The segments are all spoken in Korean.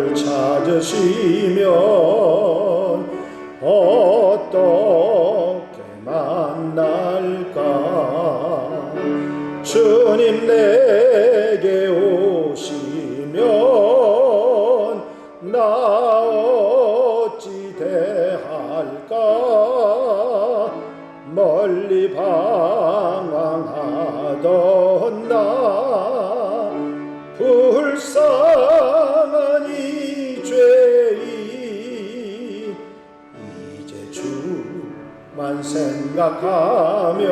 나를 찾으시면 어떻게 만날까? 주님 내게 오시면 나 어찌 대할까? 멀리 방황하던 나 불쌍한 이 죄인 이제 주만 생각하며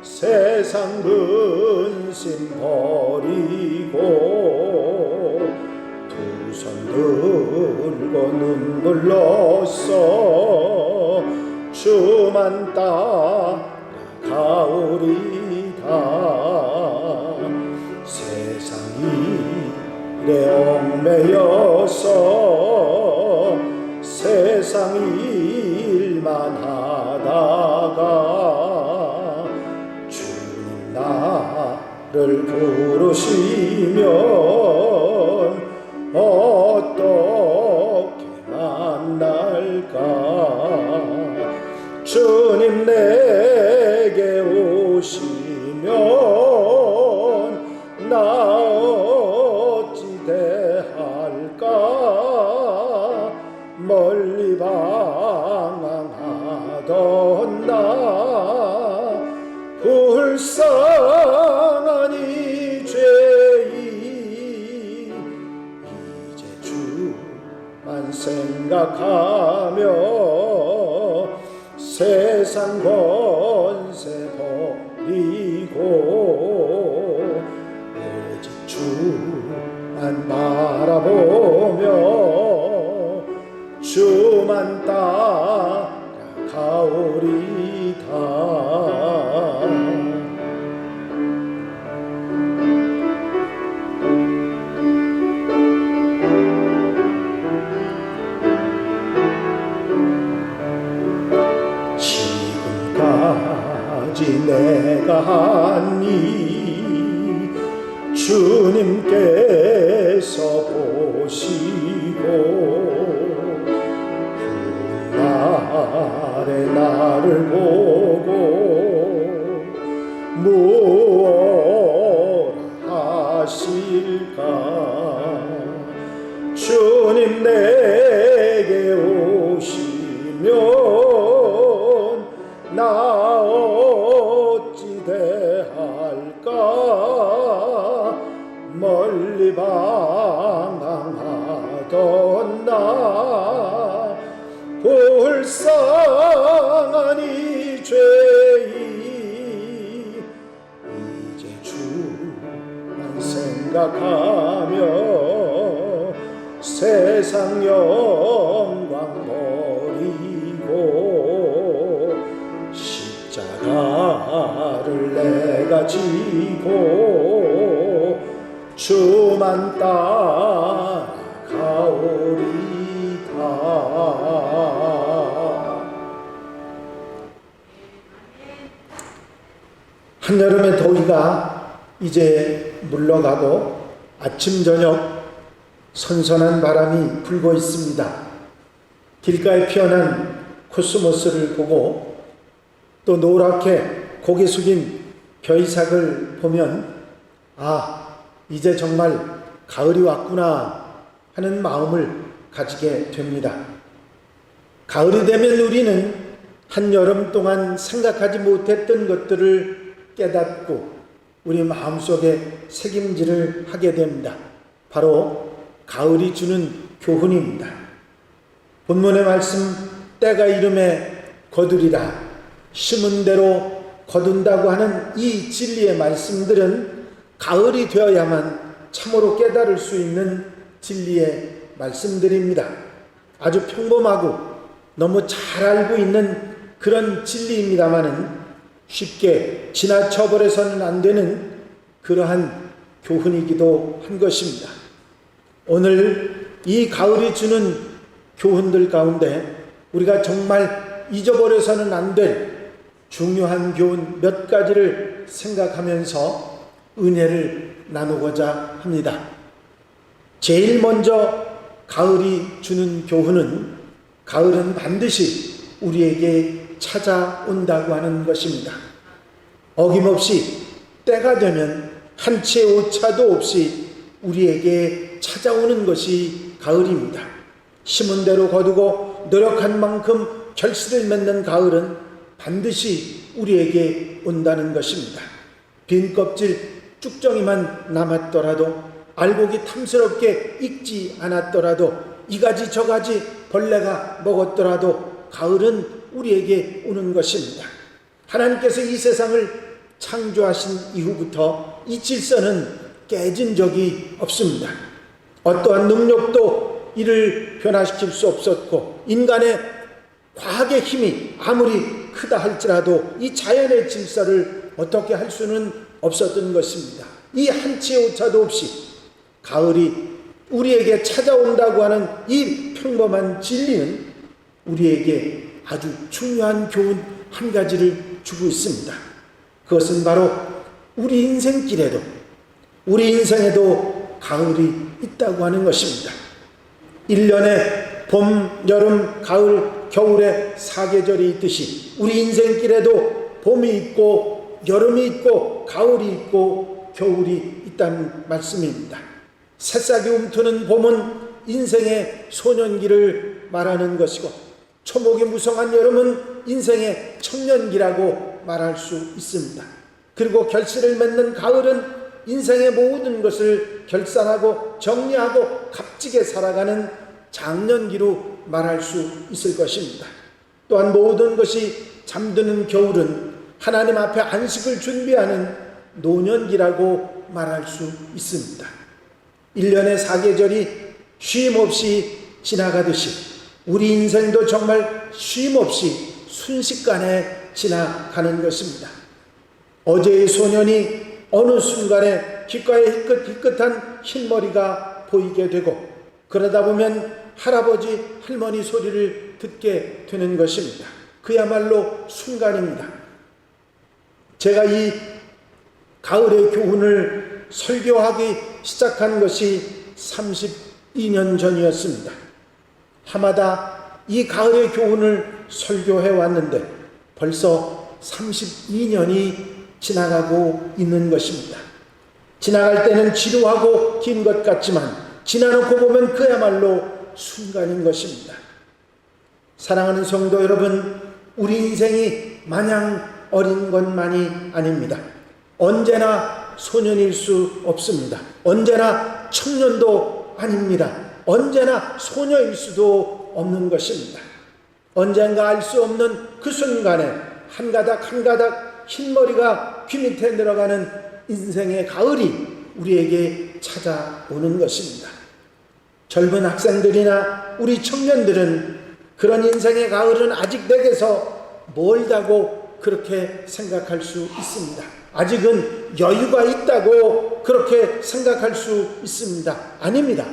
세상 근심 버리고 두 손 들고 눈물로써 주만 따라가오리다. 세상 일에 얽매여서 세상 일만 하다가 주님 나를 부르시면 어떻게 만날까? 주님 내게 오시면 나 어찌 대할까? 멀리 방황하던 나 불쌍한 이 죄인 이제 주만 생각하며 세상 권세 버리고 오직 주만 바라보며 주만 따라가오리다. 지금까지 내가 한 일 주님께서 보시고 훗날에 나를 보고 무엇 하실까? 주님 내게 오시면 나 어찌 대할까? 멀리 방황하던 나 불쌍한 이 죄인 이제 주만 생각하며 세상 영광 버리고 십자가를 내가 지고 주만 따라가오리다. 한여름의 더위가 이제 물러가고 아침 저녁 선선한 바람이 불고 있습니다. 길가에 피어난 코스모스를 보고 또 노랗게 고개 숙인 벼이삭을 보면 이제 정말 가을이 왔구나 하는 마음을 가지게 됩니다. 가을이 되면 우리는 한여름 동안 생각하지 못했던 것들을 깨닫고 우리 마음속에 새김질을 하게 됩니다. 바로 가을이 주는 교훈입니다. 본문의 말씀 때가 이름에 거두리라 심은 대로 거둔다고 하는 이 진리의 말씀들은 가을이 되어야만 참으로 깨달을 수 있는 진리의 말씀들입니다. 아주 평범하고 너무 잘 알고 있는 그런 진리입니다마는 쉽게 지나쳐버려서는 안 되는 그러한 교훈이기도 한 것입니다. 오늘 이 가을이 주는 교훈들 가운데 우리가 정말 잊어버려서는 안 될 중요한 교훈 몇 가지를 생각하면서 은혜를 나누고자 합니다. 제일 먼저 가을이 주는 교훈은 가을은 반드시 우리에게 찾아온다고 하는 것입니다. 어김없이 때가 되면 한 채 오차도 없이 우리에게 찾아오는 것이 가을입니다. 심은 대로 거두고 노력한 만큼 결실을 맺는 가을은 반드시 우리에게 온다는 것입니다. 빈 껍질 쭉정이만 남았더라도, 알곡이 탐스럽게 익지 않았더라도, 이가지 저가지 벌레가 먹었더라도 가을은 우리에게 오는 것입니다. 하나님께서 이 세상을 창조하신 이후부터 이 질서는 깨진 적이 없습니다. 어떠한 능력도 이를 변화시킬 수 없었고, 인간의 과학의 힘이 아무리 크다 할지라도 이 자연의 질서를 어떻게 할 수는 없었던 것입니다. 이 한치의 오차도 없이 가을이 우리에게 찾아온다고 하는 이 평범한 진리는 우리에게 아주 중요한 교훈 한 가지를 주고 있습니다. 그것은 바로 우리 인생길에도, 우리 인생에도 가을이 있다고 하는 것입니다. 1년에 봄, 여름, 가을, 겨울의 4계절이 있듯이 우리 인생길에도 봄이 있고 여름이 있고 가을이 있고 겨울이 있다는 말씀입니다. 새싹이 움트는 봄은 인생의 소년기를 말하는 것이고, 초목이 무성한 여름은 인생의 청년기라고 말할 수 있습니다. 그리고 결실을 맺는 가을은 인생의 모든 것을 결산하고 정리하고 값지게 살아가는 장년기로 말할 수 있을 것입니다. 또한 모든 것이 잠드는 겨울은 하나님 앞에 안식을 준비하는 노년기라고 말할 수 있습니다. 1년의 4계절이 쉼없이 지나가듯이 우리 인생도 정말 쉼없이 순식간에 지나가는 것입니다. 어제의 소년이 어느 순간에 귓가에 희끗희끗한 흰머리가 보이게 되고, 그러다 보면 할아버지 할머니 소리를 듣게 되는 것입니다. 그야말로 순간입니다. 제가 이 가을의 교훈을 설교하기 시작한 것이 32년 전이었습니다. 하마다 이 가을의 교훈을 설교해 왔는데 벌써 32년이 지나가고 있는 것입니다. 지나갈 때는 지루하고 긴 것 같지만 지나놓고 보면 그야말로 순간인 것입니다. 사랑하는 성도 여러분, 우리 인생이 마냥 어린 것만이 아닙니다. 언제나 소년일 수 없습니다. 언제나 청년도 아닙니다. 언제나 소녀일 수도 없는 것입니다. 언젠가 알 수 없는 그 순간에 한 가닥 한 가닥 흰머리가 귀 밑에 들어가는 인생의 가을이 우리에게 찾아오는 것입니다. 젊은 학생들이나 우리 청년들은 그런 인생의 가을은 아직 내게서 멀다고 그렇게 생각할 수 있습니다. 아직은 여유가 있다고 그렇게 생각할 수 있습니다. 아닙니다.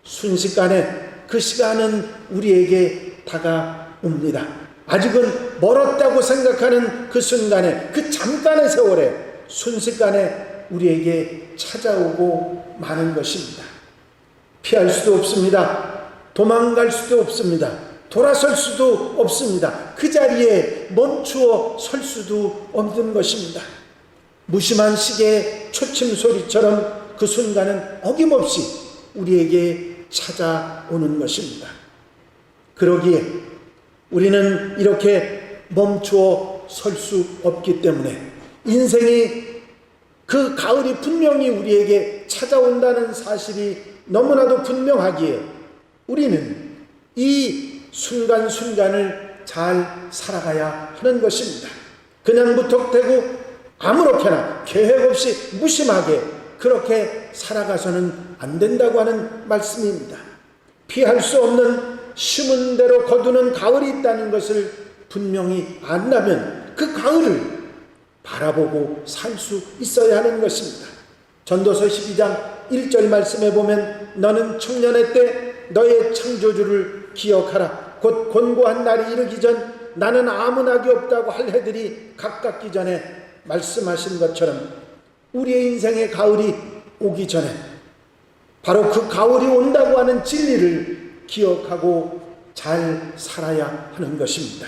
순식간에 그 시간은 우리에게 다가옵니다. 아직은 멀었다고 생각하는 그 순간에, 그 잠깐의 세월에 순식간에 우리에게 찾아오고 마는 것입니다. 피할 수도 없습니다. 도망갈 수도 없습니다. 돌아설 수도 없습니다. 그 자리에 멈추어 설 수도 없는 것입니다. 무심한 시계의 초침 소리처럼 그 순간은 어김없이 우리에게 찾아오는 것입니다. 그러기에 우리는 이렇게 멈추어 설 수 없기 때문에 인생이 그 가을이 분명히 우리에게 찾아온다는 사실이 너무나도 분명하기에 우리는 이 순간순간을 잘 살아가야 하는 것입니다. 그냥 무턱대고 아무렇게나 계획 없이 무심하게 그렇게 살아가서는 안 된다고 하는 말씀입니다. 피할 수 없는 심은 대로 거두는 가을이 있다는 것을 분명히 안다면 그 가을을 바라보고 살 수 있어야 하는 것입니다. 전도서 12장 1절 말씀에 보면 너는 청년의 때 너의 창조주를 기억하라. 곧 곤고한 날이 이르기 전 나는 아무 낙이 없다고 할 해들이 가깝기 전에 말씀하신 것처럼 우리의 인생의 가을이 오기 전에 바로 그 가을이 온다고 하는 진리를 기억하고 잘 살아야 하는 것입니다.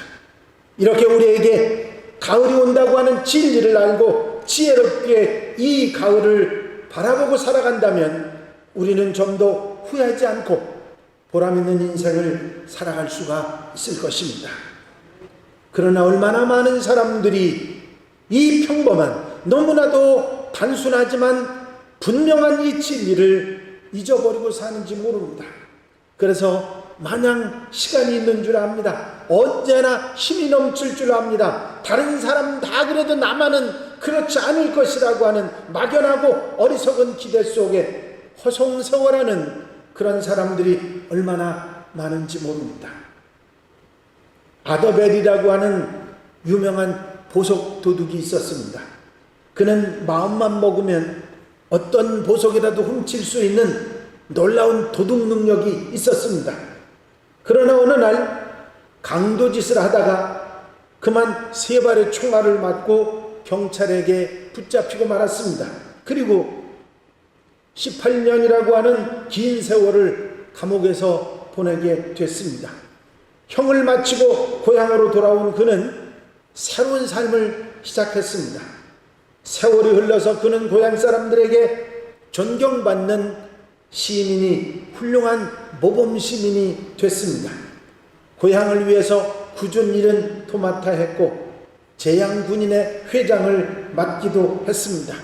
이렇게 우리에게 가을이 온다고 하는 진리를 알고 지혜롭게 이 가을을 바라보고 살아간다면 우리는 좀 더 후회하지 않고 보람 있는 인생을 살아갈 수가 있을 것입니다. 그러나 얼마나 많은 사람들이 이 평범한 너무나도 단순하지만 분명한 이 진리를 잊어버리고 사는지 모릅니다. 그래서 마냥 시간이 있는 줄 압니다. 언제나 힘이 넘칠 줄 압니다. 다른 사람 다 그래도 나만은 그렇지 않을 것이라고 하는 막연하고 어리석은 기대 속에 허송세월하는 그런 사람들이 얼마나 많은지 모릅니다. 아더벨이라고 하는 유명한 보석 도둑이 있었습니다. 그는 마음만 먹으면 어떤 보석이라도 훔칠 수 있는 놀라운 도둑 능력이 있었습니다. 그러나 어느 날 강도짓을 하다가 그만 3발의 총알을 맞고 경찰에게 붙잡히고 말았습니다. 그리고 18년이라고 하는 긴 세월을 감옥에서 보내게 됐습니다. 형을 마치고 고향으로 돌아온 그는 새로운 삶을 시작했습니다. 세월이 흘러서 그는 고향 사람들에게 존경받는 시민이, 훌륭한 모범 시민이 됐습니다. 고향을 위해서 굳은 일은 도맡아 했고 재향군인의 회장을 맡기도 했습니다.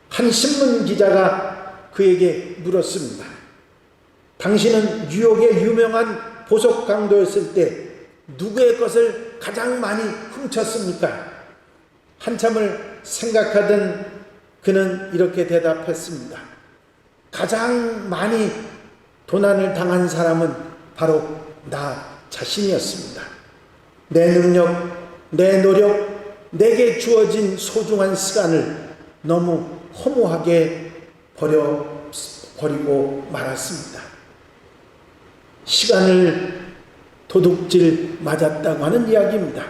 한 신문 기자가 그에게 물었습니다. 당신은 뉴욕의 유명한 보석 강도였을 때 누구의 것을 가장 많이 훔쳤습니까? 한참을 생각하던 그는 이렇게 대답했습니다. 가장 많이 도난을 당한 사람은 바로 나 자신이었습니다. 내 능력, 내 노력, 내게 주어진 소중한 시간을 너무 허무하게 버리고 말았습니다. 시간을 도둑질 맞았다고 하는 이야기입니다.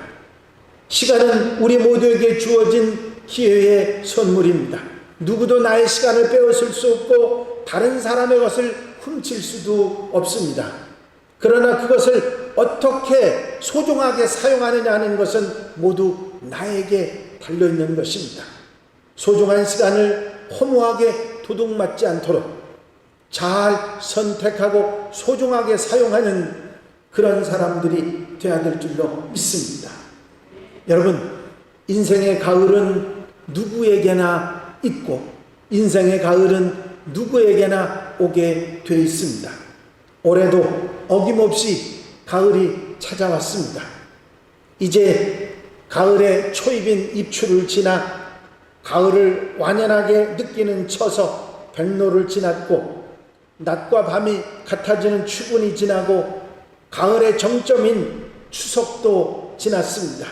시간은 우리 모두에게 주어진 기회의 선물입니다. 누구도 나의 시간을 빼앗을 수 없고 다른 사람의 것을 훔칠 수도 없습니다. 그러나 그것을 어떻게 소중하게 사용하느냐 하는 것은 모두 나에게 달려있는 것입니다. 소중한 시간을 허무하게 도둑맞지 않도록 잘 선택하고 소중하게 사용하는 그런 사람들이 되어야 될 줄로 믿습니다. 여러분, 인생의 가을은 누구에게나 있고 인생의 가을은 누구에게나 오게 되어 있습니다. 올해도 어김없이 가을이 찾아왔습니다. 이제 가을의 초입인 입추를 지나 가을을 완연하게 느끼는 처서 백로를 지났고 낮과 밤이 같아지는 추분이 지나고 가을의 정점인 추석도 지났습니다.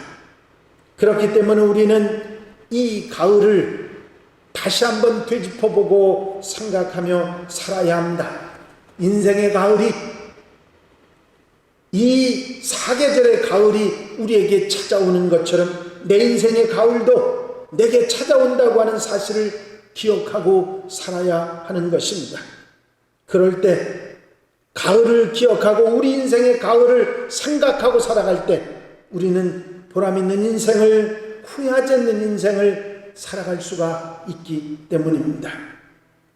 그렇기 때문에 우리는 이 가을을 다시 한번 되짚어보고 생각하며 살아야 합니다. 인생의 가을이, 이 사계절의 가을이 우리에게 찾아오는 것처럼 내 인생의 가을도 내게 찾아온다고 하는 사실을 기억하고 살아야 하는 것입니다. 그럴 때 가을을 기억하고 우리 인생의 가을을 생각하고 살아갈 때 우리는 보람 있는 인생을, 후회하지 않는 인생을 살아갈 수가 있기 때문입니다.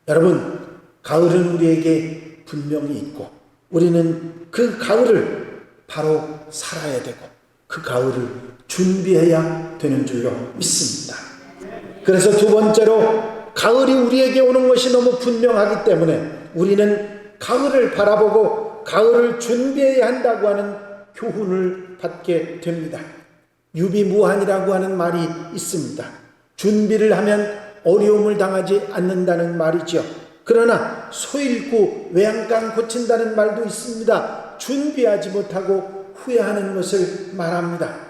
여러분, 가을은 우리에게 분명히 있고 우리는 그 가을을 바로 살아야 되고 그 가을을 준비해야 되는 줄로 믿습니다. 그래서 두 번째로, 가을이 우리에게 오는 것이 너무 분명하기 때문에 우리는 가을을 바라보고 가을을 준비해야 한다고 하는 교훈을 받게 됩니다. 유비무환이라고 하는 말이 있습니다. 준비를 하면 어려움을 당하지 않는다는 말이죠. 그러나 소 잃고 외양간 고친다는 말도 있습니다. 준비하지 못하고 후회하는 것을 말합니다.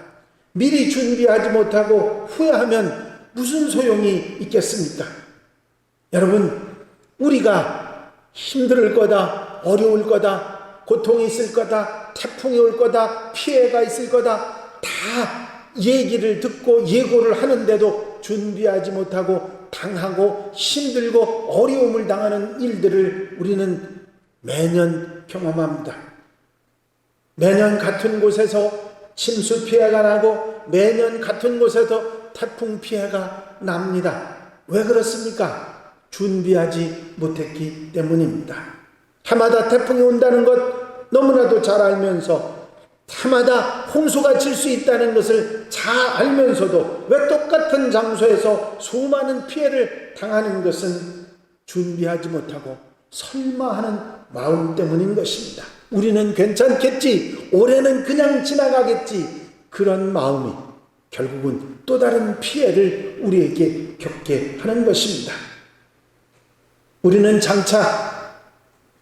미리 준비하지 못하고 후회하면 무슨 소용이 있겠습니까? 여러분, 우리가 힘들 거다, 어려울 거다, 고통이 있을 거다, 태풍이 올 거다, 피해가 있을 거다 다 얘기를 듣고 예고를 하는데도 준비하지 못하고 당하고 힘들고 어려움을 당하는 일들을 우리는 매년 경험합니다. 매년 같은 곳에서 침수 피해가 나고 매년 같은 곳에서 태풍 피해가 납니다. 왜 그렇습니까? 준비하지 못했기 때문입니다. 해마다 태풍이 온다는 것 너무나도 잘 알면서 해마다 홍수가 칠 수 있다는 것을 잘 알면서도 왜 똑같은 장소에서 수많은 피해를 당하는 것은 준비하지 못하고 설마 하는 마음 때문인 것입니다. 우리는 괜찮겠지, 올해는 그냥 지나가겠지, 그런 마음이 결국은 또 다른 피해를 우리에게 겪게 하는 것입니다. 우리는 장차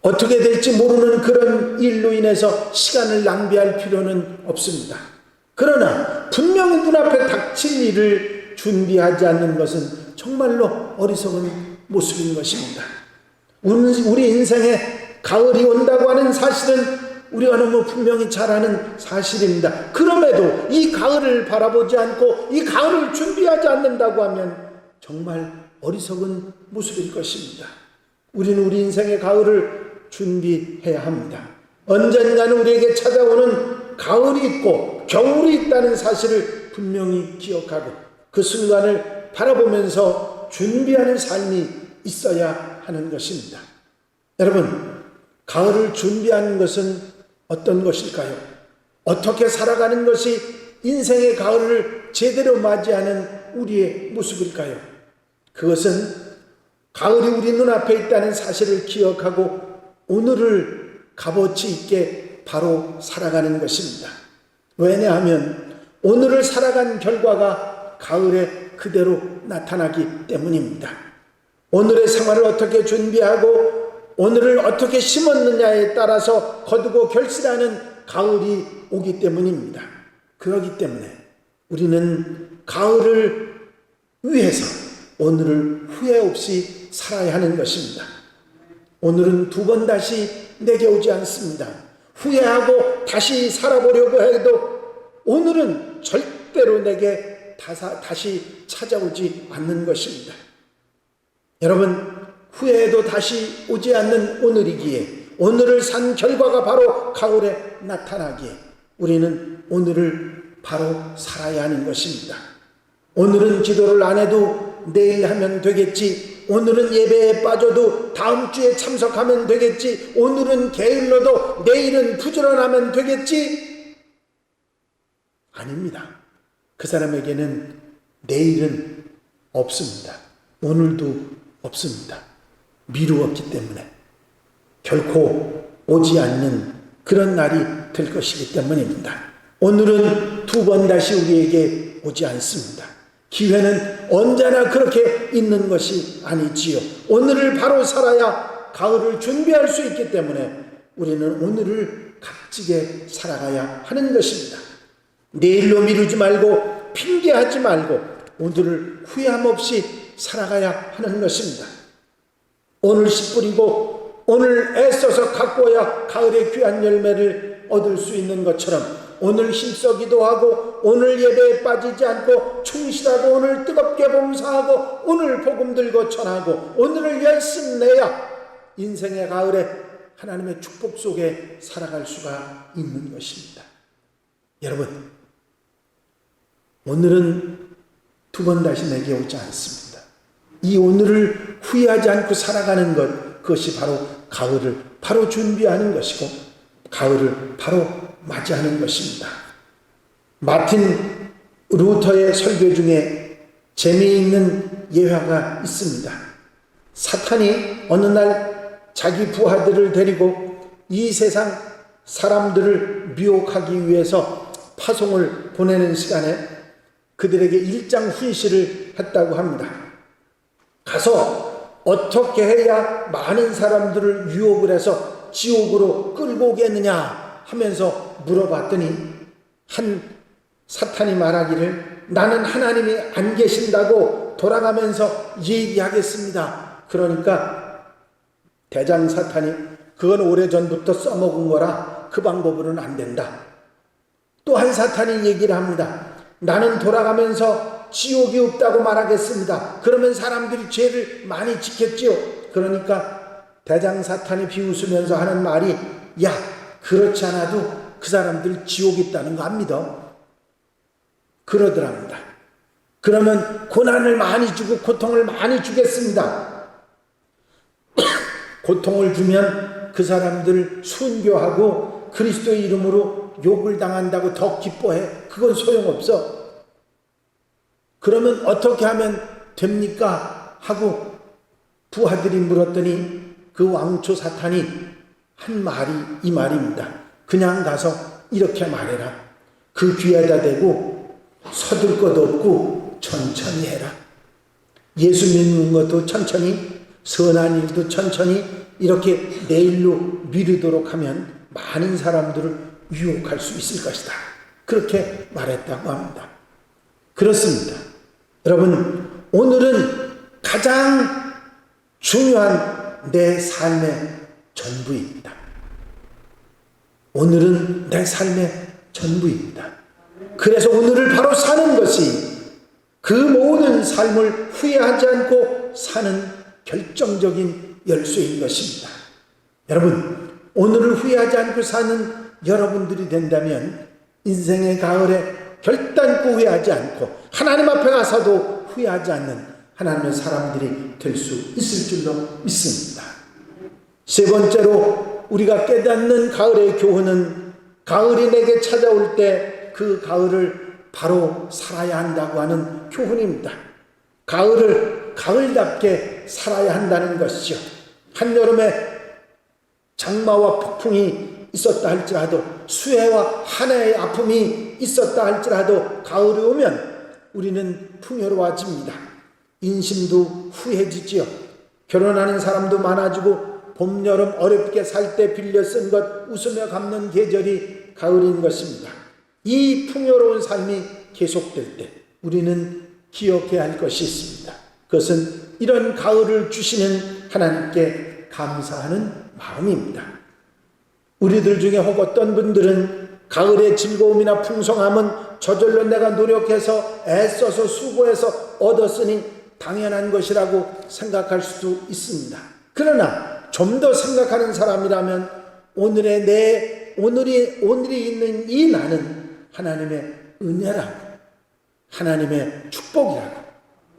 어떻게 될지 모르는 그런 일로 인해서 시간을 낭비할 필요는 없습니다. 그러나 분명히 눈앞에 닥칠 일을 준비하지 않는 것은 정말로 어리석은 모습인 것입니다. 우리 인생에 가을이 온다고 하는 사실은 우리가 너무 분명히 잘 아는 사실입니다. 그럼에도 이 가을을 바라보지 않고 이 가을을 준비하지 않는다고 하면 정말 어리석은 모습일 것입니다. 우리는 우리 인생의 가을을 준비해야 합니다. 언젠가는 우리에게 찾아오는 가을이 있고 겨울이 있다는 사실을 분명히 기억하고 그 순간을 바라보면서 준비하는 삶이 있어야 하는 것입니다. 여러분, 가을을 준비하는 것은 어떤 것일까요? 어떻게 살아가는 것이 인생의 가을을 제대로 맞이하는 우리의 모습일까요? 그것은 가을이 우리 눈앞에 있다는 사실을 기억하고 오늘을 값어치 있게 바로 살아가는 것입니다. 왜냐하면 오늘을 살아간 결과가 가을에 그대로 나타나기 때문입니다. 오늘의 생활을 어떻게 준비하고 오늘을 어떻게 심었느냐에 따라서 거두고 결실하는 가을이 오기 때문입니다. 그렇기 때문에 우리는 가을을 위해서 오늘을 후회 없이 살아야 하는 것입니다. 오늘은 두 번 다시 내게 오지 않습니다. 후회하고 다시 살아보려고 해도 오늘은 절대로 내게 다시 찾아오지 않는 것입니다. 여러분, 후회해도 다시 오지 않는 오늘이기에 오늘을 산 결과가 바로 가을에 나타나기에 우리는 오늘을 바로 살아야 하는 것입니다. 오늘은 기도를 안 해도 내일 하면 되겠지. 오늘은 예배에 빠져도 다음 주에 참석하면 되겠지. 오늘은 게을러도 내일은 부지런하면 되겠지. 아닙니다. 그 사람에게는 내일은 없습니다. 오늘도 없습니다. 미루었기 때문에 결코 오지 않는 그런 날이 될 것이기 때문입니다. 오늘은 두 번 다시 우리에게 오지 않습니다. 기회는 언제나 그렇게 있는 것이 아니지요. 오늘을 바로 살아야 가을을 준비할 수 있기 때문에 우리는 오늘을 값지게 살아가야 하는 것입니다. 내일로 미루지 말고 핑계하지 말고 오늘을 후회함 없이 살아가야 하는 것입니다. 오늘 씨 뿌리고 오늘 애써서 가꿔야 가을의 귀한 열매를 얻을 수 있는 것처럼 오늘 힘써 기도하고 오늘 예배에 빠지지 않고 충실하고 오늘 뜨겁게 봉사하고 오늘 복음 들고 전하고 오늘을 열심히 내야 인생의 가을에 하나님의 축복 속에 살아갈 수가 있는 것입니다. 여러분, 오늘은 두 번 다시 내게 오지 않습니다. 이 오늘을 후회하지 않고 살아가는 것, 그것이 바로 가을을 바로 준비하는 것이고 가을을 바로 맞이하는 것입니다. 마틴 루터의 설교 중에 재미있는 예화가 있습니다. 사탄이 어느 날 자기 부하들을 데리고 이 세상 사람들을 미혹하기 위해서 파송을 보내는 시간에 그들에게 일장 훈시를 했다고 합니다. 가서 어떻게 해야 많은 사람들을 유혹을 해서 지옥으로 끌고 오겠느냐 하면서 물어봤더니 한 사탄이 말하기를 나는 하나님이 안 계신다고 돌아가면서 얘기하겠습니다. 그러니까 대장 사탄이 그건 오래전부터 써먹은 거라 그 방법으로는 안 된다. 또 한 사탄이 얘기를 합니다. 나는 돌아가면서 지옥이 없다고 말하겠습니다. 그러면 사람들이 죄를 많이 지켰지요. 그러니까 대장 사탄이 비웃으면서 하는 말이, 야, 그렇지 않아도 그 사람들 지옥 있다는 거 안 믿어? 그러더랍니다. 그러면 고난을 많이 주고 고통을 많이 주겠습니다. 고통을 주면 그 사람들 순교하고 그리스도의 이름으로 욕을 당한다고 더 기뻐해. 그건 소용없어. 그러면 어떻게 하면 됩니까? 하고 부하들이 물었더니 그 왕초 사탄이 한 말이 이 말입니다. 그냥 가서 이렇게 말해라. 그 귀에다 대고 서둘 것도 없고 천천히 해라. 예수 믿는 것도 천천히, 선한 일도 천천히, 이렇게 내일로 미루도록 하면 많은 사람들을 유혹할 수 있을 것이다. 그렇게 말했다고 합니다. 그렇습니다. 여러분, 오늘은 가장 중요한 내 삶의 전부입니다. 오늘은 내 삶의 전부입니다. 그래서 오늘을 바로 사는 것이 그 모든 삶을 후회하지 않고 사는 결정적인 열쇠인 것입니다. 여러분, 오늘을 후회하지 않고 사는 여러분들이 된다면 인생의 가을에 결단코 후회하지 않고 하나님 앞에 가서도 후회하지 않는 하나님의 사람들이 될 수 있을 줄로 믿습니다. 세 번째로 우리가 깨닫는 가을의 교훈은 가을이 내게 찾아올 때 그 가을을 바로 살아야 한다고 하는 교훈입니다. 가을을 가을답게 살아야 한다는 것이죠. 한여름에 장마와 폭풍이 있었다 할지라도, 수해와 한해의 아픔이 있었다 할지라도 가을이 오면 우리는 풍요로워집니다. 인심도 후해지지요. 결혼하는 사람도 많아지고 봄, 여름 어렵게 살 때 빌려 쓴 것 웃으며 갚는 계절이 가을인 것입니다. 이 풍요로운 삶이 계속될 때 우리는 기억해야 할 것이 있습니다. 그것은 이런 가을을 주시는 하나님께 감사하는 마음입니다. 우리들 중에 혹 어떤 분들은 가을의 즐거움이나 풍성함은 저절로 내가 노력해서 애써서 수고해서 얻었으니 당연한 것이라고 생각할 수도 있습니다. 그러나 좀 더 생각하는 사람이라면 오늘이 있는 이 나는 하나님의 은혜라고, 하나님의 축복이라고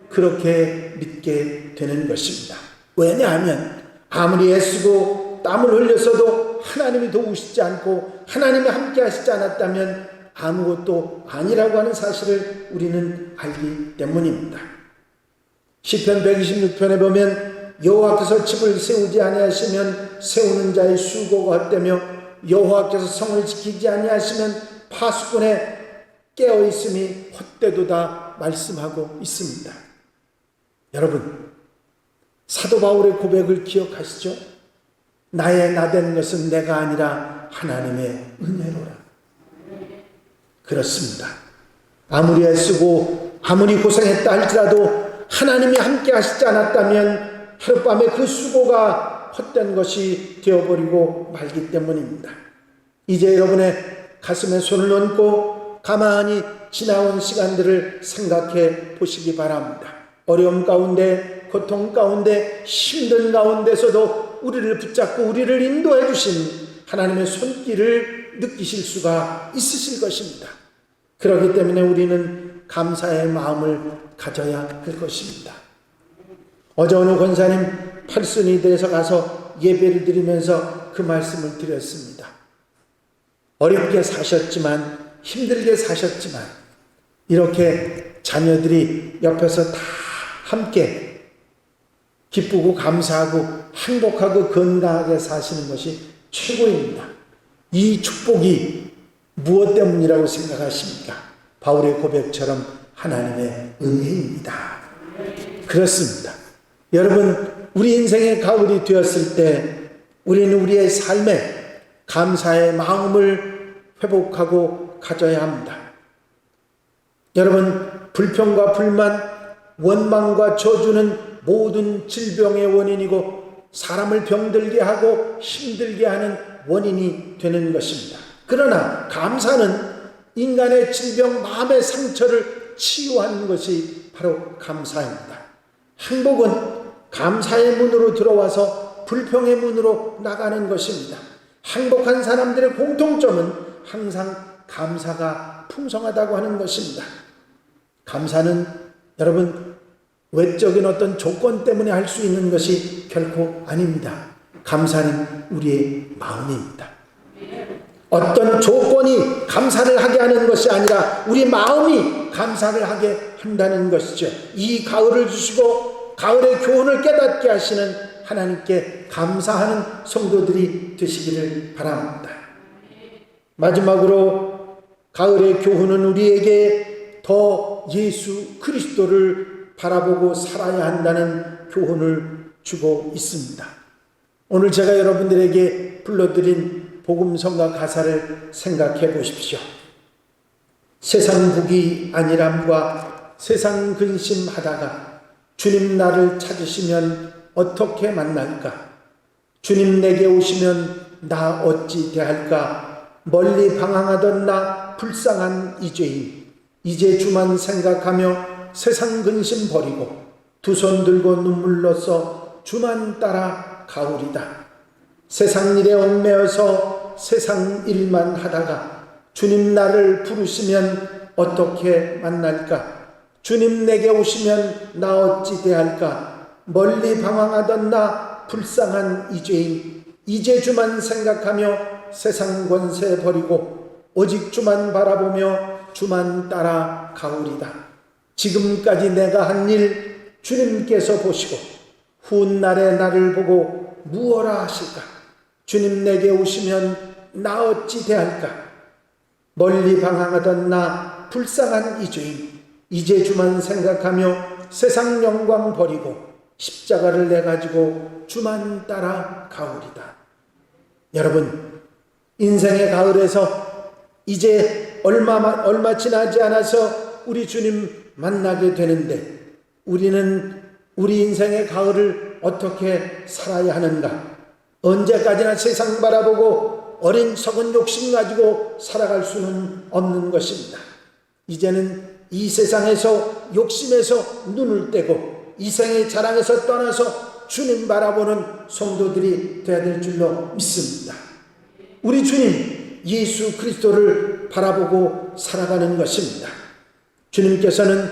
그렇게 믿게 되는 것입니다. 왜냐하면 아무리 애쓰고 땀을 흘렸어도 하나님이 도우시지 않고 하나님이 함께 하시지 않았다면 아무것도 아니라고 하는 사실을 우리는 알기 때문입니다. 시편 126편에 보면 여호와께서 집을 세우지 아니하시면 세우는 자의 수고가 헛되며 여호와께서 성을 지키지 아니하시면 파수꾼의 깨어있음이 헛되도다 말씀하고 있습니다. 여러분, 사도 바울의 고백을 기억하시죠? 나의 나된 것은 내가 아니라 하나님의 은혜로라. 그렇습니다. 아무리 애쓰고 아무리 고생했다 할지라도 하나님이 함께 하시지 않았다면 하룻밤에 그 수고가 헛된 것이 되어버리고 말기 때문입니다. 이제 여러분의 가슴에 손을 얹고 가만히 지나온 시간들을 생각해 보시기 바랍니다. 어려움 가운데, 고통 가운데, 힘든 가운데서도 우리를 붙잡고 우리를 인도해 주신 하나님의 손길을 느끼실 수가 있으실 것입니다. 그렇기 때문에 우리는 감사의 마음을 가져야 할 것입니다. 어제 어느 권사님 팔순이 돼서 가서 예배를 드리면서 그 말씀을 드렸습니다. 어렵게 사셨지만, 힘들게 사셨지만 이렇게 자녀들이 옆에서 다 함께 기쁘고 감사하고 행복하고 건강하게 사시는 것이 최고입니다. 이 축복이 무엇 때문이라고 생각하십니까? 바울의 고백처럼 하나님의 은혜입니다. 그렇습니다. 여러분, 우리 인생의 가을이 되었을 때 우리는 우리의 삶에 감사의 마음을 회복하고 가져야 합니다. 여러분, 불평과 불만, 원망과 저주는 모든 질병의 원인이고 사람을 병들게 하고 힘들게 하는 원인이 되는 것입니다. 그러나 감사는 인간의 질병, 마음의 상처를 치유하는 것이 바로 감사입니다. 행복은 감사의 문으로 들어와서 불평의 문으로 나가는 것입니다. 행복한 사람들의 공통점은 항상 감사가 풍성하다고 하는 것입니다. 감사는 여러분 외적인 어떤 조건 때문에 할 수 있는 것이 결코 아닙니다. 감사는 우리의 마음입니다. 어떤 조건이 감사를 하게 하는 것이 아니라 우리 마음이 감사를 하게 한다는 것이죠. 이 가을을 주시고 가을의 교훈을 깨닫게 하시는 하나님께 감사하는 성도들이 되시기를 바랍니다. 마지막으로 가을의 교훈은 우리에게 더 예수 그리스도를 바라보고 살아야 한다는 교훈을 주고 있습니다. 오늘 제가 여러분들에게 불러드린 복음성가 가사를 생각해 보십시오. 세상 북이 안일함과 세상 근심하다가 주님 나를 찾으시면 어떻게 만날까? 주님 내게 오시면 나 어찌 대할까? 멀리 방황하던 나 불쌍한 이 죄인, 이제 주만 생각하며 세상 근심 버리고 두 손 들고 눈물로써 주만 따라 가오리다. 세상 일에 얽매여서 세상 일만 하다가 주님 나를 부르시면 어떻게 만날까? 주님 내게 오시면 나 어찌 대할까? 멀리 방황하던 나 불쌍한 이 죄인, 이제 주만 생각하며 세상 권세 버리고 오직 주만 바라보며 주만 따라 가오리다. 지금까지 내가 한 일 주님께서 보시고 훗날에 나를 보고 무엇라 하실까? 주님 내게 오시면 나 어찌 대할까? 멀리 방황하던 나 불쌍한 이 죄인, 이제 주만 생각하며 세상 영광 버리고 십자가를 내가지고 주만 따라 가오리다. 여러분, 인생의 가을에서 이제 얼마 지나지 않아서 우리 주님 만나게 되는데 우리는 우리 인생의 가을을 어떻게 살아야 하는가? 언제까지나 세상 바라보고 어린 욕심 가지고 살아갈 수는 없는 것입니다. 이제는 이 세상에서 욕심에서 눈을 떼고 이생의 자랑에서 떠나서 주님 바라보는 성도들이 되어야 될 줄로 믿습니다. 우리 주님 예수 그리스도를 바라보고 살아가는 것입니다. 주님께서는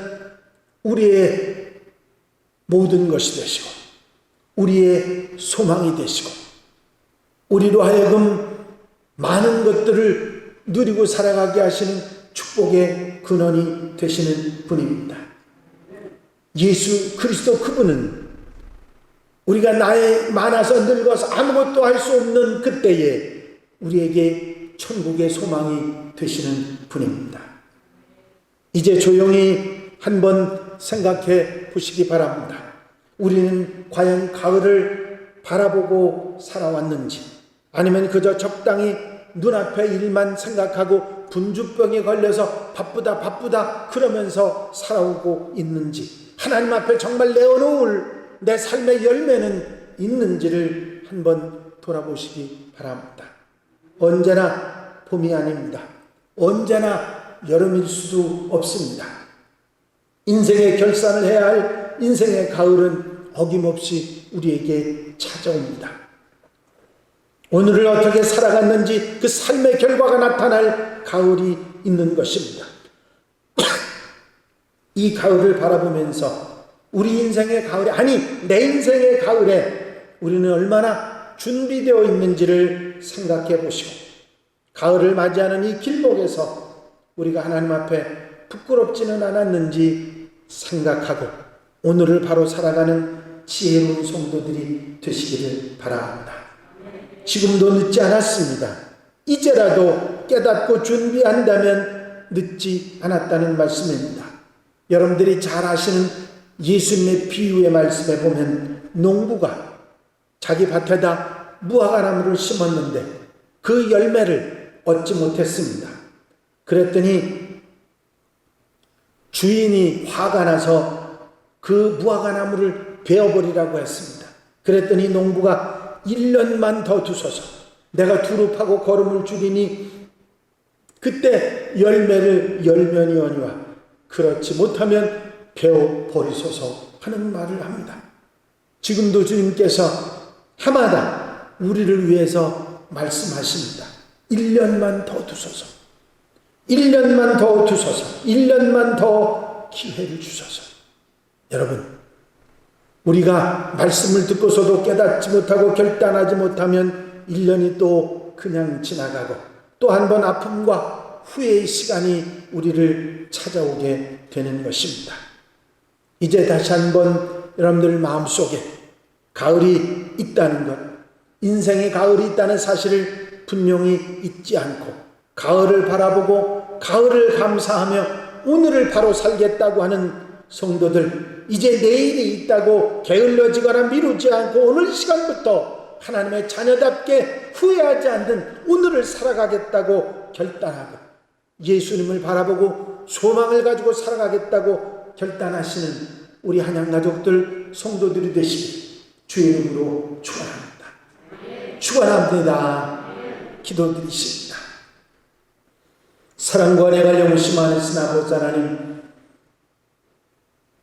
우리의 모든 것이 되시고 우리의 소망이 되시고 우리로 하여금 많은 것들을 누리고 살아가게 하시는 축복의 근원이 되시는 분입니다. 예수 그리스도 그분은 우리가 나이 많아서 늙어서 아무것도 할 수 없는 그때에 우리에게 천국의 소망이 되시는 분입니다. 이제 조용히 한번 생각해 보시기 바랍니다. 우리는 과연 가을을 바라보고 살아왔는지 아니면 그저 적당히 눈앞의 일만 생각하고 분주병에 걸려서 바쁘다 그러면서 살아오고 있는지 하나님 앞에 정말 내어놓을 내 삶의 열매는 있는지를 한번 돌아보시기 바랍니다. 언제나 봄이 아닙니다. 언제나 여름일 수도 없습니다. 인생의 결산을 해야 할 인생의 가을은 어김없이 우리에게 찾아옵니다. 오늘을 어떻게 살아갔는지 그 삶의 결과가 나타날 가을이 있는 것입니다. 이 가을을 바라보면서 우리 인생의 가을에 아니 내 인생의 가을에 우리는 얼마나 준비되어 있는지를 생각해 보시고 가을을 맞이하는 이 길목에서 우리가 하나님 앞에 부끄럽지는 않았는지 생각하고 오늘을 바로 살아가는 지혜로운 성도들이 되시기를 바랍니다. 지금도 늦지 않았습니다. 이제라도 깨닫고 준비한다면 늦지 않았다는 말씀입니다. 여러분들이 잘 아시는 예수님의 비유의 말씀에 보면 농부가 자기 밭에다 무화과나무를 심었는데 그 열매를 얻지 못했습니다. 그랬더니 주인이 화가 나서 그 무화과나무를 베어버리라고 했습니다. 그랬더니 농부가 1년만 더 두소서 내가 두릅하고 거름을 줄이니 그때 열매를 열면이오니와 그렇지 못하면 베어 버리소서 하는 말을 합니다. 지금도 주님께서 해마다 우리를 위해서 말씀하십니다. 1년만 더 두소서. 1년만 더 두소서. 1년만 더 기회를 주소서. 여러분, 우리가 말씀을 듣고서도 깨닫지 못하고 결단하지 못하면 1년이 또 그냥 지나가고 또 한 번 아픔과 후회의 시간이 우리를 찾아오게 되는 것입니다. 이제 다시 한번 여러분들 마음속에 가을이 있다는 것, 인생의 가을이 있다는 사실을 분명히 잊지 않고 가을을 바라보고 가을을 감사하며 오늘을 바로 살겠다고 하는 성도들, 이제 내일이 있다고 게을러지거나 미루지 않고 오늘 시간부터 하나님의 자녀답게 후회하지 않는 오늘을 살아가겠다고 결단하고 예수님을 바라보고 소망을 가지고 살아가겠다고 결단하시는 우리 한양 가족들, 성도들이 되시길 주의 이름으로 축원합니다. 축원합니다. 기도드리십니다. 사랑과 은혜가 영원히 많으신 아버지 하나님,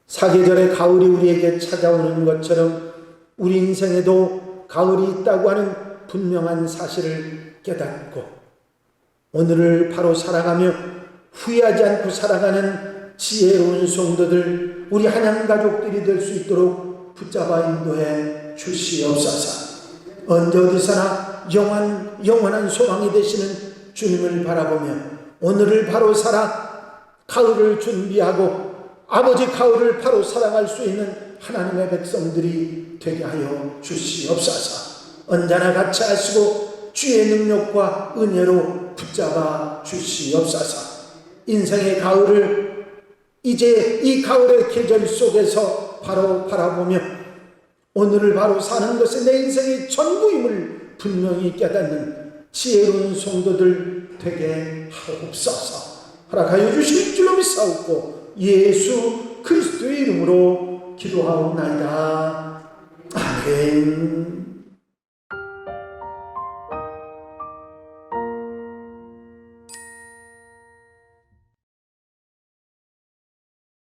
사계절의 가을이 우리에게 찾아오는 것처럼 우리 인생에도 가을이 있다고 하는 분명한 사실을 깨닫고 오늘을 바로 살아가며 후회하지 않고 살아가는 지혜로운 성도들, 우리 한양 가족들이 될 수 있도록 붙잡아 인도해 주시옵소서. 언제 어디서나 영원한 소망이 되시는 주님을 바라보며 오늘을 바로 살아 가을을 준비하고 아버지 가을을 바로 살아갈 수 있는 하나님의 백성들이 되게 하여 주시옵소서. 언제나 같이 하시고 주의 능력과 은혜로 붙잡아 주시옵소서. 인생의 가을을 이제 이 가을의 계절 속에서 바로 바라보며 오늘을 바로 사는 것이 내 인생의 전부임을 분명히 깨닫는 지혜로운 성도들 되게 하옵소서. 허락하여 주실 줄로 믿사옵고 예수 그리스도의 이름으로 기도하옵나이다. 아멘.